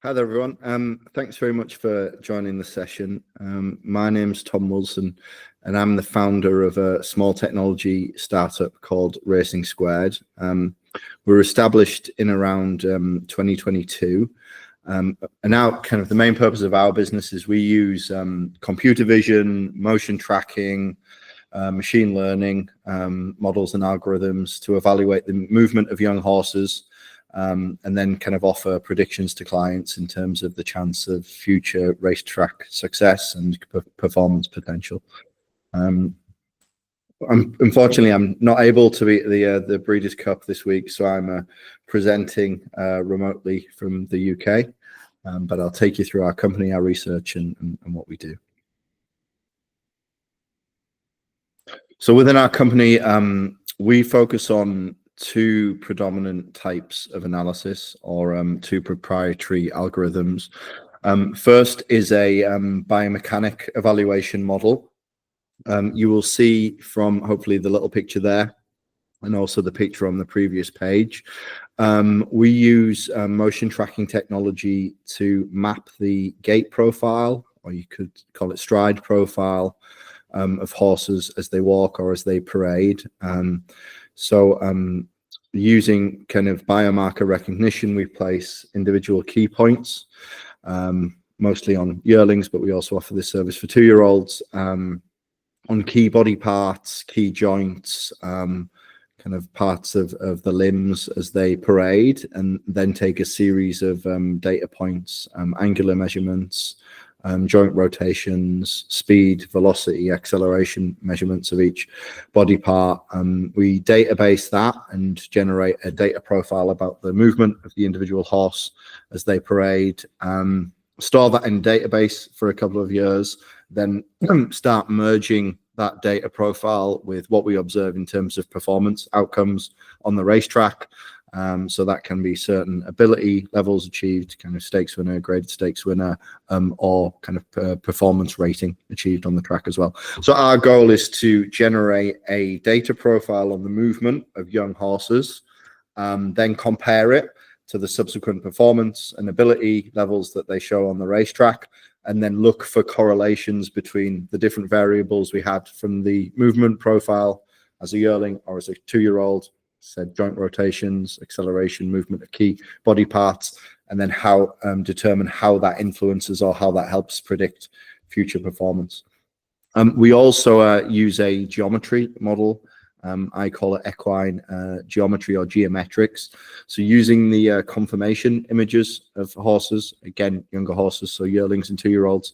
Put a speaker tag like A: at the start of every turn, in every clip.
A: Hi there, everyone. Thanks very much for joining the session. My name's Tom Wilson, and I'm the founder of a small technology startup called Racing². We're established in around 2022. And now kind of the main purpose of our business is we use computer vision, motion tracking, machine learning models and algorithms to evaluate the movement of young horses, and then kind of offer predictions to clients in terms of the chance of future racetrack success and performance potential. Unfortunately, I'm not able to be at the Breeders' Cup this week, so I'm presenting remotely from the UK, but I'll take you through our company, our research, and what we do. So within our company, we focus on two predominant types of analysis, or two proprietary algorithms. First is a biomechanic evaluation model. You will see from hopefully the little picture there, and also the picture on the previous page. We use motion tracking technology to map the gait profile, or you could call it stride profile, of horses as they walk or as they parade. Using kind of biomarker recognition, we place individual key points, mostly on yearlings, but we also offer this service for 2-year-olds, on key body parts, key joints, kind of parts of the limbs as they parade, and then take a series of data points, angular measurements, joint rotations, speed, velocity, acceleration measurements of each body part. We database that and generate a data profile about the movement of the individual horse as they parade, store that in database for a couple of years, then start merging that data profile with what we observe in terms of performance outcomes on the racetrack. So that can be certain ability levels achieved, kind of stakes winner, graded stakes winner, or kind of performance rating achieved on the track as well. So our goal is to generate a data profile on the movement of young horses, then compare it to the subsequent performance and ability levels that they show on the racetrack, and then look for correlations between the different variables we had from the movement profile as a yearling or as a 2-year-old, said joint rotations, acceleration, movement of key body parts, and then how determine how that influences or how that helps predict future performance. We also use a geometry model. I call it equine geometry or geometrics. So using the conformation images of horses, again, younger horses, so yearlings and 2-year-olds,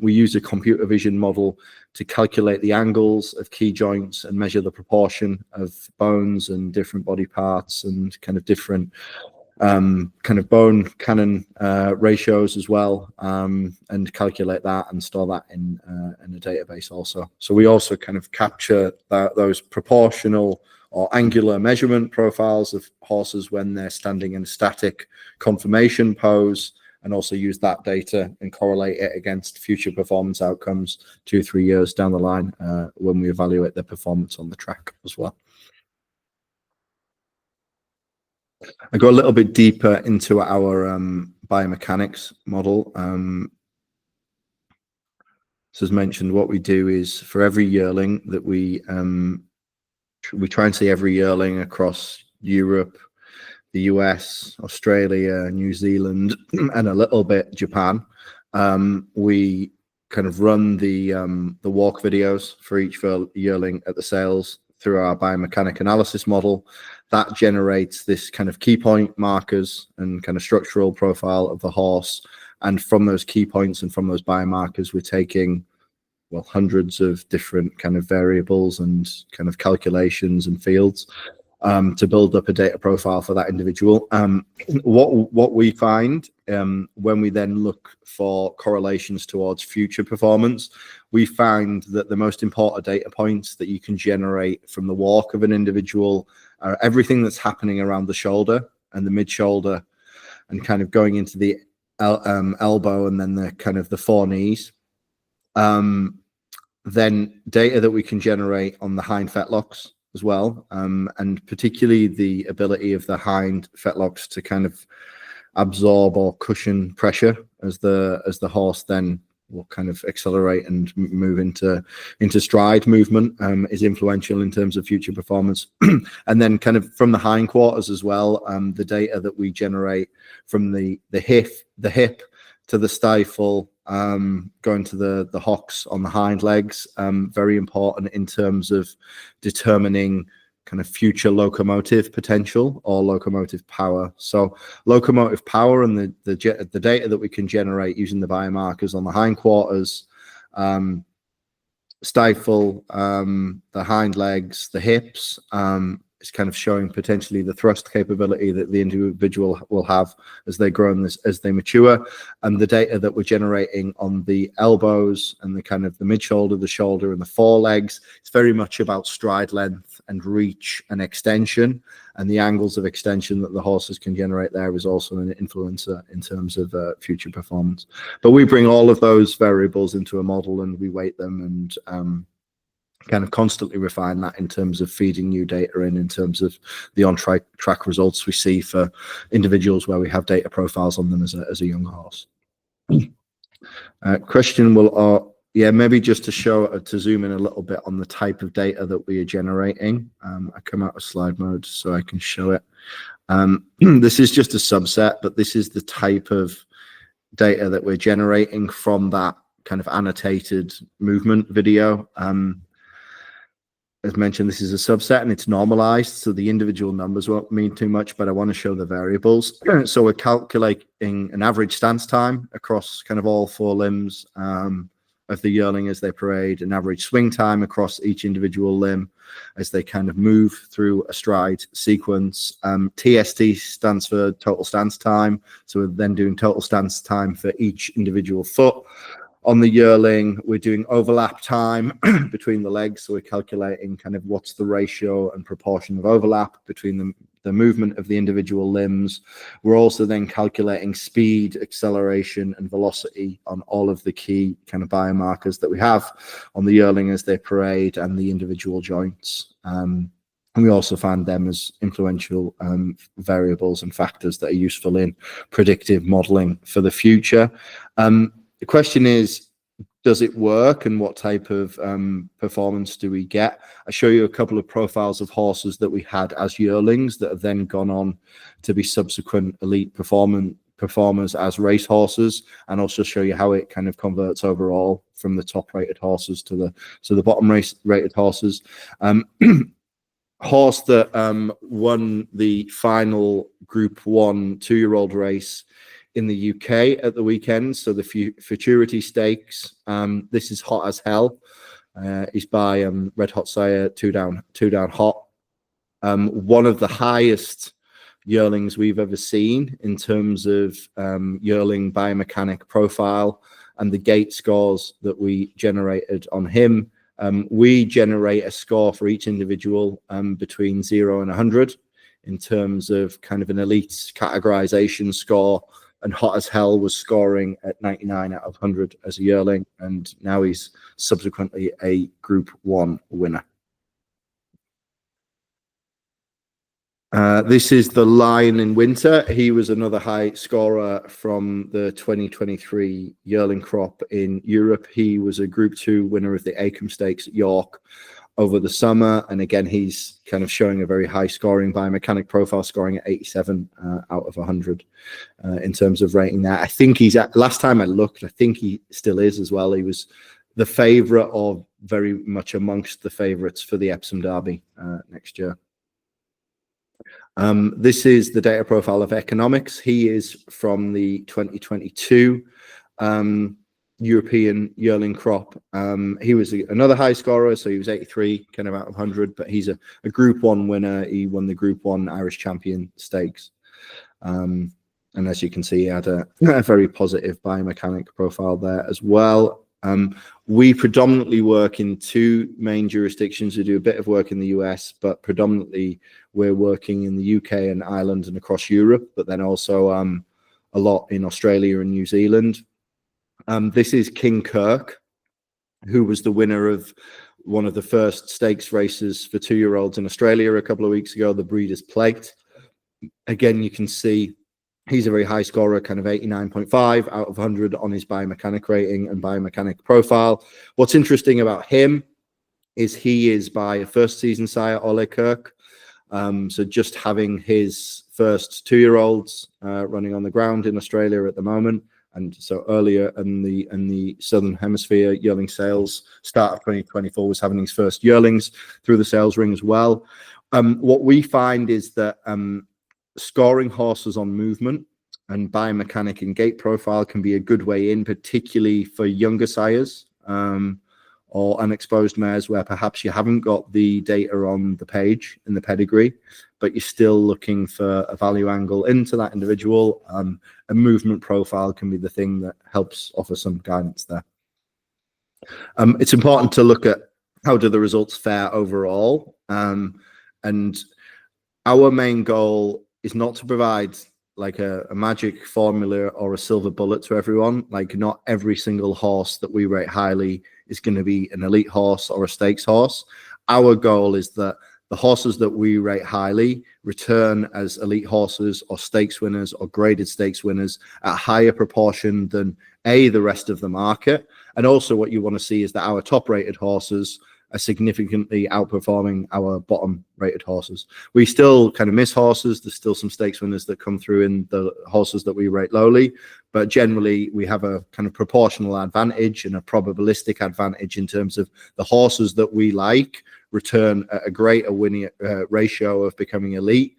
A: we use a computer vision model to calculate the angles of key joints and measure the proportion of bones and different body parts and kind of different kind of bone cannon ratios as well, and calculate that and store that in a database also. So we also kind of capture those proportional or angular measurement profiles of horses when they're standing in a static conformation pose, and also use that data and correlate it against future performance outcomes 2-3 years down the line, when we evaluate their performance on the track as well. I go a little bit deeper into our biomechanics model. So as mentioned, what we do is for every yearling that we try and see every yearling across Europe, the US, Australia, New Zealand, and a little bit Japan. We kind of run the walk videos for each yearling at the sales through our biomechanic analysis model. That generates this kind of key point markers and kind of structural profile of the horse. And from those key points and from those biomarkers, we're taking, well, hundreds of different kind of variables and kind of calculations and fields to build up a data profile for that individual. What we find when we then look for correlations towards future performance, we find that the most important data points that you can generate from the walk of an individual are everything that's happening around the shoulder and the mid-shoulder, and kind of going into the elbow, and then the kind of the foreknees. Then data that we can generate on the hind fetlocks as well, and particularly the ability of the hind fetlocks to kind of absorb or cushion pressure as the horse then will kind of accelerate and move into stride movement, is influential in terms of future performance. And then kind of from the hindquarters as well, the data that we generate from the hip to the stifle, going to the hocks on the hind legs, very important in terms of determining kind of future locomotive potential or locomotive power. So locomotive power and the data that we can generate using the biomarkers on the hindquarters, stifle, the hind legs, the hips, is kind of showing potentially the thrust capability that the individual will have as they grow and as they mature. And the data that we're generating on the elbows and the kind of the mid shoulder, the shoulder, and the forelegs, it's very much about stride length and reach and extension. And the angles of extension that the horses can generate there is also an influencer in terms of future performance. But we bring all of those variables into a model and we weight them and kind of constantly refine that in terms of feeding new data in terms of the on-track results we see for individuals where we have data profiles on them as a young horse. Question will, yeah, maybe just to zoom in a little bit on the type of data that we are generating. I come out of slide mode so I can show it. This is just a subset, but this is the type of data that we're generating from that kind of annotated movement video. As mentioned, this is a subset and it's normalized, so the individual numbers won't mean too much, but I want to show the variables. So we're calculating an average stance time across kind of all four limbs of the yearling as they parade, an average swing time across each individual limb as they kind of move through a stride sequence. TST stands for total stance time, so we're then doing total stance time for each individual foot. On the yearling, we're doing overlap time between the legs, so we're calculating kind of what's the ratio and proportion of overlap between the movement of the individual limbs. We're also then calculating speed, acceleration, and velocity on all of the key kind of biomarkers that we have on the yearling as they parade and the individual joints. And we also find them as influential variables and factors that are useful in predictive modeling for the future. The question is, does it work and what type of performance do we get? I show you a couple of profiles of horses that we had as yearlings that have then gone on to be subsequent elite performers as racehorses, and also show you how it kind of converts overall from the top rated horses to the bottom rated horses. Horse that won the final Group 1 2-year-old race in the UK at the weekend, so the Futurity Stakes. This is Hot as Hell. He's by Red Hot Sire, two down hot. One of the highest yearlings we've ever seen in terms of yearling biomechanic profile and the gait scores that we generated on him. We generate a score for each individual between 0 and 100 in terms of kind of an elite categorization score. And Hot as Hell was scoring at 99 out of 100 as a yearling, and now he's subsequently a Group 1 winner. This is the Lion in Winter. He was another high scorer from the 2023 yearling crop in Europe. He was a Group 2 winner of the Acomb Stakes at York over the summer, and again he's kind of showing a very high scoring biomechanic profile, scoring at 87 out of 100 in terms of rating there. I think he's at, last time I looked, I think he still is as well. He was the favorite, or very much amongst the favorites, for the Epsom Derby next year. This is the data profile of Economics. He is from the 2022 European yearling crop. He was another high scorer, so he was 83 kind of out of 100, but he's a Group 1 winner. He won the Group 1 Irish Champion Stakes, and as you can see, he had a very positive biomechanic profile there as well. We predominantly work in two main jurisdictions. We do a bit of work in the US, but predominantly we're working in the UK and Ireland and across Europe, but then also a lot in Australia and New Zealand. This is King Kirk, who was the winner of one of the first stakes races for 2-year-olds in Australia a couple of weeks ago, the Breeders' Plate. Again, you can see He's a very high scorer, kind of 89.5 out of 100 on his biomechanic rating and biomechanic profile. What's interesting about him is he is by a first season sire, Ole Kirk. So just having his first 2-year-olds running on the ground in Australia at the moment. And so earlier in the Southern Hemisphere, yearling sales start of 2024 was having his first yearlings through the sales ring as well. What we find is that scoring horses on movement and biomechanic and gait profile can be a good way in, particularly for younger sires or unexposed mares where perhaps you haven't got the data on the page in the pedigree, but you're still looking for a value angle into that individual. A movement profile can be the thing that helps offer some guidance there. It's important to look at how do the results fare overall. And our main goal is not to provide like a magic formula or a silver bullet to everyone. Like not every single horse that we rate highly is going to be an elite horse or a stakes horse. Our goal is that the horses that we rate highly return as elite horses or stakes winners or graded stakes winners at a higher proportion than the rest of the market. And also what you want to see is that our top rated horses are significantly outperforming our bottom rated horses. We still kind of miss horses. There's still some stakes winners that come through in the horses that we rate lowly, but generally we have a kind of proportional advantage and a probabilistic advantage in terms of the horses that we like return at a greater winning ratio of becoming elite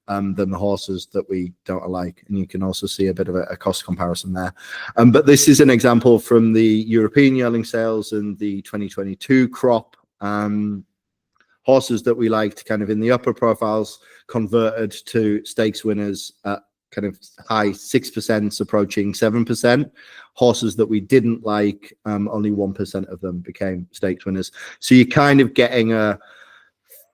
A: than the horses that we don't like. And you can also see a bit of a cost comparison there. But this is an example from the European yearling sales and the 2022 crop. Horses that we liked kind of in the upper profiles converted to stakes winners at kind of high 6%, approaching 7%. Horses that we didn't like, only 1% of them became stakes winners. So you're kind of getting a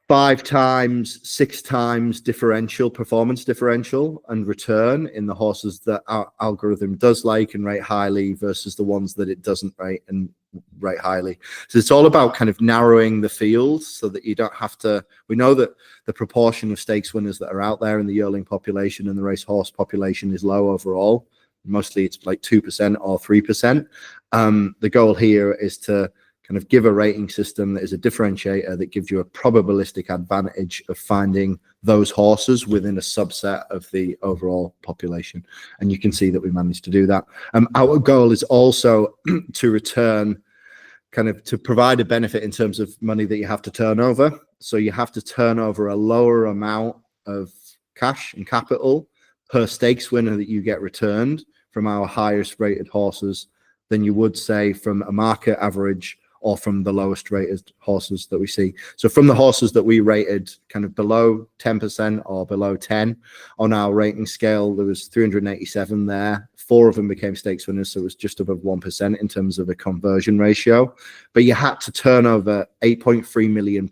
A: 5 times, 6 times differential, performance differential and return in the horses that our algorithm does like and rate highly versus the ones that it doesn't rate and rate highly. So it's all about kind of narrowing the field so that you don't have to, we know that the proportion of stakes winners that are out there in the yearling population and the racehorse population is low overall. Mostly it's like 2% or 3%. The goal here is to kind of give a rating system that is a differentiator that gives you a probabilistic advantage of finding those horses within a subset of the overall population. And you can see that we managed to do that. Our goal is also to return, kind of to provide a benefit in terms of money that you have to turn over. So you have to turn over a lower amount of cash and capital per stakes winner that you get returned from our highest rated horses than you would say from a market average or from the lowest rated horses that we see. So from the horses that we rated kind of below 10% or below 10 on our rating scale, there was 387 there. 4 of them became stakes winners, so it was just above 1% in terms of a conversion ratio. But you had to turn over £8.3 million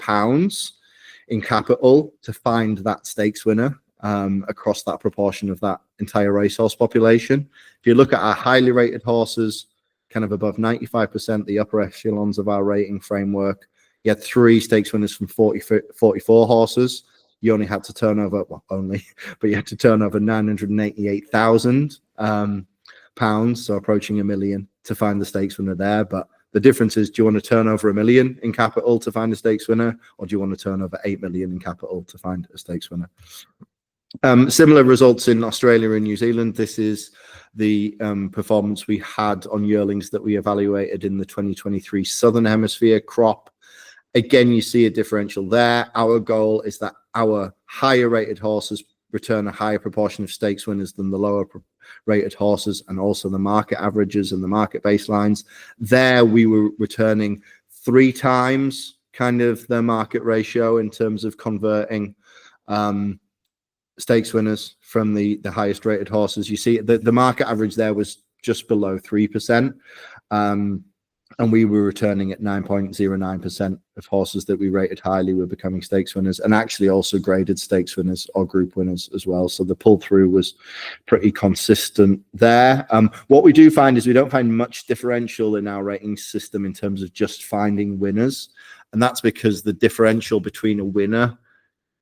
A: in capital to find that stakes winner across that proportion of that entire racehorse population. If you look at our highly rated horses, kind of above 95%, the upper echelons of our rating framework, you had 3 stakes winners from 44 horses. You only had to turn over, well, only, but you had to turn over £988,000, so approaching £1 million to find the stakes winner there. But the difference is, do you want to turn over £1 million in capital to find a stakes winner, or do you want to turn over £8 million in capital to find a stakes winner? Similar results in Australia and New Zealand. This is the performance we had on yearlings that we evaluated in the 2023 Southern Hemisphere crop. Again, you see a differential there. Our goal is that our higher rated horses return a higher proportion of stakes winners than the lower rated horses, and also the market averages and the market baselines. There we were returning 3 times kind of the market ratio in terms of converting stakes winners from the highest rated horses. You see the market average there was just below 3%, and we were returning at 9.09% of horses that we rated highly were becoming stakes winners, and actually also graded stakes winners or group winners as well. So the pull through was pretty consistent there. What we do find is we don't find much differential in our rating system in terms of just finding winners, and that's because the differential between a winner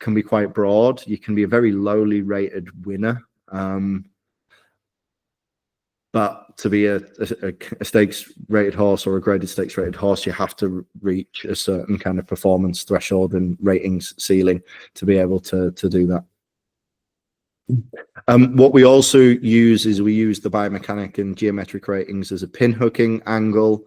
A: can be quite broad. You can be a very lowly rated winner But to be a stakes rated horse or a graded stakes rated horse, you have to reach a certain kind of performance threshold and ratings ceiling to be able to do that. What we also use is we use the biomechanic and geometric ratings as a pin hooking angle.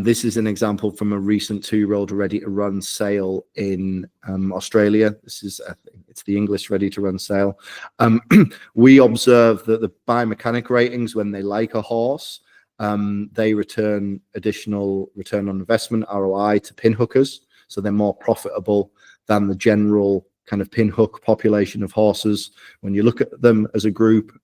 A: This is an example from a recent 2-year-old ready to run sale in Australia. This is, I think it's the English ready to run sale. We observe that the biomechanic ratings, when they like a horse, they return additional return on investment, ROI, to pin hookers. So they're more profitable than the general kind of pin hook population of horses when you look at them as a group.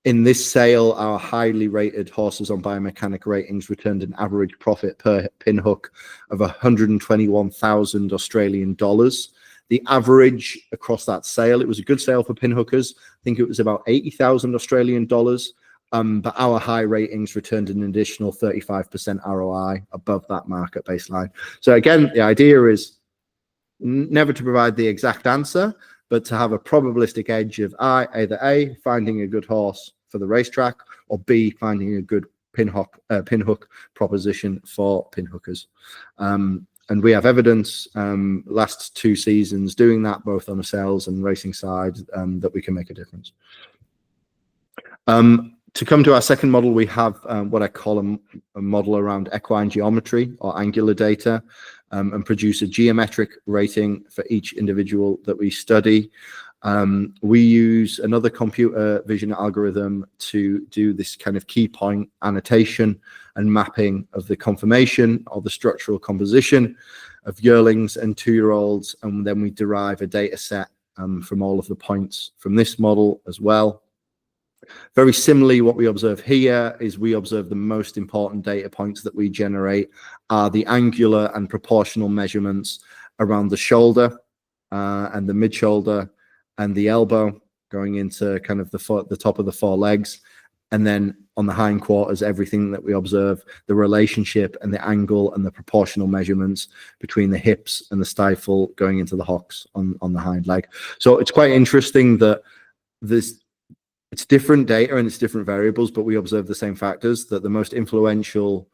A: In this sale, our highly rated horses on biomechanic ratings returned an average profit per pin hook of 121,000 Australian dollars. The average across that sale, it was a good sale for pin hookers. I think it was about 80,000 Australian dollars. But our high ratings returned an additional 35% ROI above that market baseline. So again, the idea is never to provide the exact answer, but to have a probabilistic edge of either A, finding a good horse for the racetrack, or B, finding a good pin hook proposition for pin hookers. And we have evidence last 2 seasons doing that, both on the sales and racing side, that we can make a difference. To come to our second model, we have what I call a model around equine geometry or angular data, and produce a geometric rating for each individual that we study. We use another computer vision algorithm to do this kind of key point annotation and mapping of the conformation or the structural composition of yearlings and 2-year-olds, and then we derive a data set from all of the points from this model as well. Very similarly, what we observe here is we observe the most important data points that we generate are the angular and proportional measurements around the shoulder and the mid-shoulder and the elbow going into kind of the top of the 4 legs. And then on the hindquarters, everything that we observe, the relationship and the angle and the proportional measurements between the hips and the stifle going into the hocks on the hind leg. So it's quite interesting that it's different data and it's different variables, but we observe the same factors, that the most influential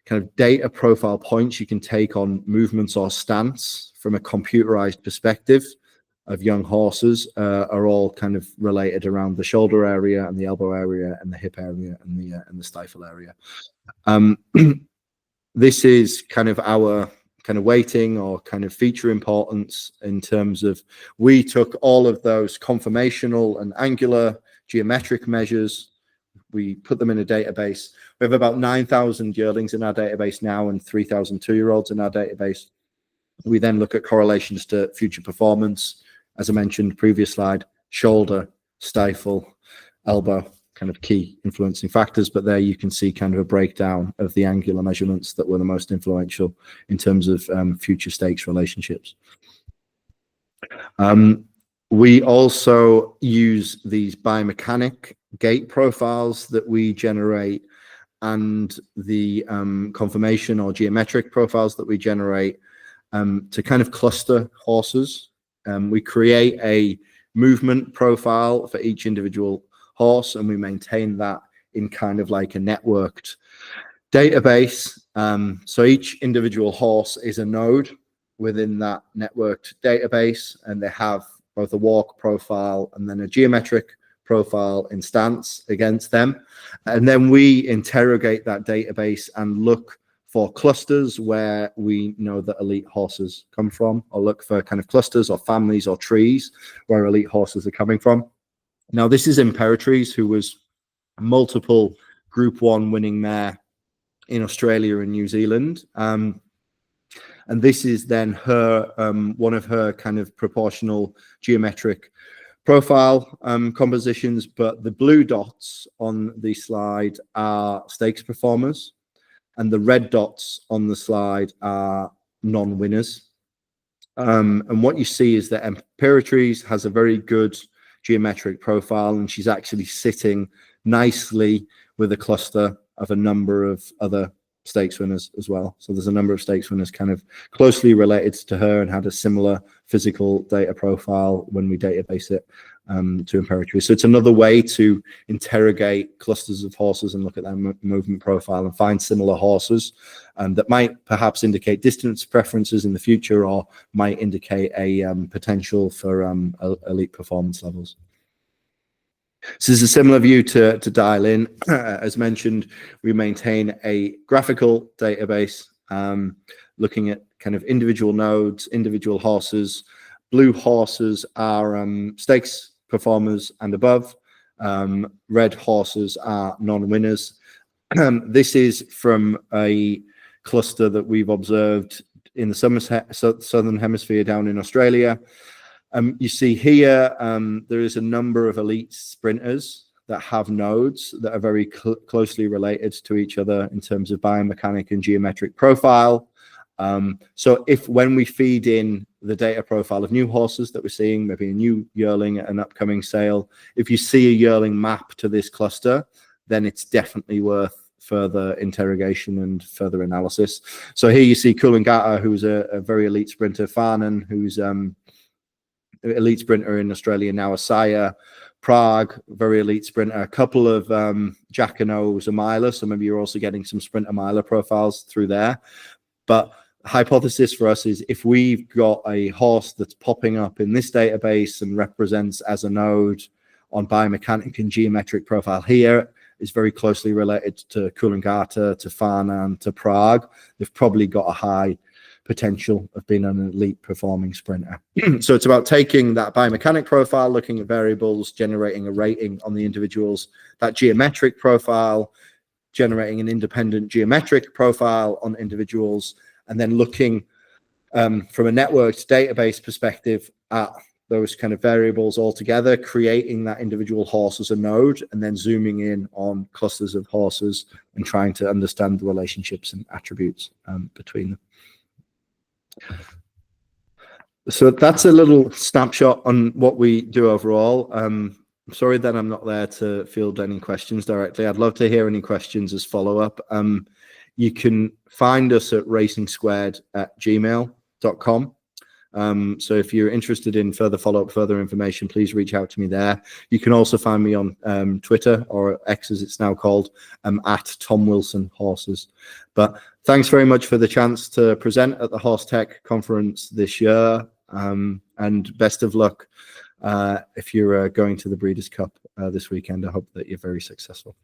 A: kind of data profile points you can take on movements or stance from a computerized perspective of young horses are all kind of related around the shoulder area and the elbow area and the hip area and the stifle area. This is kind of our kind of weighting or kind of feature importance in terms of we took all of those conformational and angular geometric measures, we put them in a database. We have about 9,000 yearlings in our database now and 3,000 2-year-olds in our database. We then look at correlations to future performance, as I mentioned previous slide, shoulder, stifle, elbow, kind of key influencing factors, but there you can see kind of a breakdown of the angular measurements that were the most influential in terms of future stakes relationships. We also use these biomechanic gait profiles that we generate and the conformation or geometric profiles that we generate to kind of cluster horses. We create a movement profile for each individual horse, and we maintain that in kind of like a networked database. So each individual horse is a node within that networked database, and they have both a walk profile and then a geometric profile in stance against them. And then we interrogate that database and look for clusters where we know that elite horses come from, or look for kind of clusters or families or trees where elite horses are coming from. Now, this is Imperatrice, who was multiple Group 1 winning mare in Australia and New Zealand. And this is then her one of her kind of proportional geometric profile compositions, but the blue dots on the slide are stakes performers, and the red dots on the slide are non-winners. And what you see is that Imperatrice has a very good geometric profile, and she's actually sitting nicely with a cluster of a number of other stakes winners as well. So there's a number of stakes winners kind of closely related to her and had a similar physical data profile when we database it. to Imperatrice. So it's another way to interrogate clusters of horses and look at their movement profile and find similar horses that might perhaps indicate distance preferences in the future, or might indicate a potential for elite performance levels. So this is a similar view to dial in. As mentioned, we maintain a graphical database looking at kind of individual nodes, individual horses. Blue horses are stakes performers and above. Red horses are non-winners. This is from a cluster that we've observed in the southern hemisphere down in Australia. You see here, there is a number of elite sprinters that have nodes that are very closely related to each other in terms of biomechanic and geometric profile. So when we feed in the data profile of new horses that we're seeing, maybe a new yearling at an upcoming sale, if you see a yearling map to this cluster, then it's definitely worth further interrogation and further analysis. So here you see Coolangatta, who's a very elite sprinter, Farnan, who's elite sprinter in Australia now, Asaya, Prague, very elite sprinter, a couple of Jacquinot's, a miler, so maybe you're also getting some sprinter miler profiles through there. But hypothesis for us is, if we've got a horse that's popping up in this database and represents as a node on biomechanic and geometric profile here, is very closely related to Coolangatta, to Farnan, to Prague, they've probably got a high potential of being an elite performing sprinter. So it's about taking that biomechanic profile, looking at variables, generating a rating on the individuals, that geometric profile, generating an independent geometric profile on individuals, and then looking from a networked database perspective at those kind of variables all together, creating that individual horse as a node, and then zooming in on clusters of horses and trying to understand the relationships and attributes between them. So that's a little snapshot on what we do overall. I'm sorry that I'm not there to field any questions directly. I'd love to hear any questions as follow-up. You can find us at racing²@gmail.com. So if you're interested in further follow-up, further information, please reach out to me there. You can also find me on Twitter, or X as it's now called, at Tom Wilson Horses. But thanks very much for the chance to present at the HorseTech conference this year, and best of luck if you're going to the Breeders' Cup this weekend. I hope that you're very successful.